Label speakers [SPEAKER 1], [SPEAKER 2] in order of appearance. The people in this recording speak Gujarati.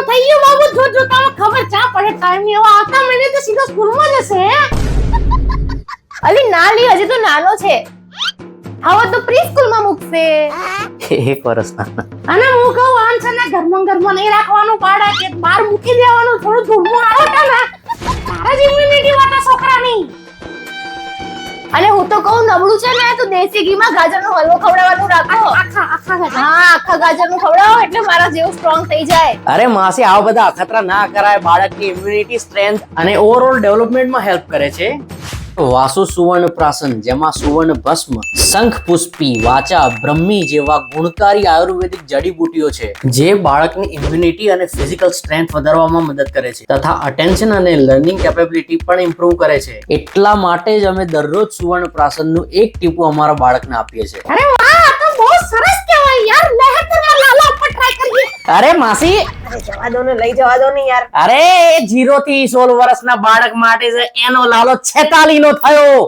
[SPEAKER 1] મહિનો થઈ ગયો બાબુ, જો તમને ખબર ચા પડે ટાઈમ ની. હવે આવતા મહિને તો સીધો સ્કૂલમાં જશે.
[SPEAKER 2] અલી ના લી, હજી તો નાનો છે. હવે તો પ્રી સ્કૂલમાં મૂકશે.
[SPEAKER 3] 1 વર્ષના.
[SPEAKER 1] અને હું કહું આમ છે ને ઘરમાં નહીં રાખવાનું, પાડા કે બહાર મૂકી દેવાનું. થોડું ધૂળમાં આવે કે ને તારા જ ઇમ્યુનિટી વાળા છોકરાની.
[SPEAKER 2] અને હું તો કહું નબળું છે ને તો દેશી ઘીમાં ગાજરનો હલવો ખવડાવવાનું રાખો.
[SPEAKER 1] આખા
[SPEAKER 2] હા, આખા ગાજરનું ખવડાવો એટલે મારા જેવું સ્ટ્રોંગ થઈ જાય.
[SPEAKER 3] અરે માસી, આવા બધા અખતરા ના કરાય. બાળકની ઇમ્યુનિટી, સ્ટ્રેન્થ અને ઓવરઓલ ડેવલપમેન્ટમાં હેલ્પ કરે છે. વાસુ સુવર્ણ પ્રાશન, જેમાં સુવર્ણ ભસ્મ, શંખ પુષ્પી, વાચા, બ્રહ્મી જેવા ગુણકારી આયુર્વેદિક જડીબુટીઓ છે જે બાળકની ઇમ્યુનિટી અને ફિઝિકલ સ્ટ્રેન્થ વધારવામાં મદદ કરે છે તથા અટેન્શન અને લર્નિંગ કેપેબિલિટી પણ ઇમ્પ્રૂવ કરે છે. એટલા માટે જ અમે દરરોજ સુવર્ણ પ્રાશનનું એક ટીપું અમારા બાળકને આપીએ છીએ.
[SPEAKER 1] અરે વાહ, આ તો બહુ સરસ કહેવાય યાર. લહેરના લાલા ઉપર ટ્રાય કરીએ.
[SPEAKER 3] અરે માસી,
[SPEAKER 2] જવા દો ને, લઈ જવા દો ને યાર.
[SPEAKER 3] અરે 0 થી 16 વર્ષના બાળક માટે છે, એનો લાલો 46 નો થયો.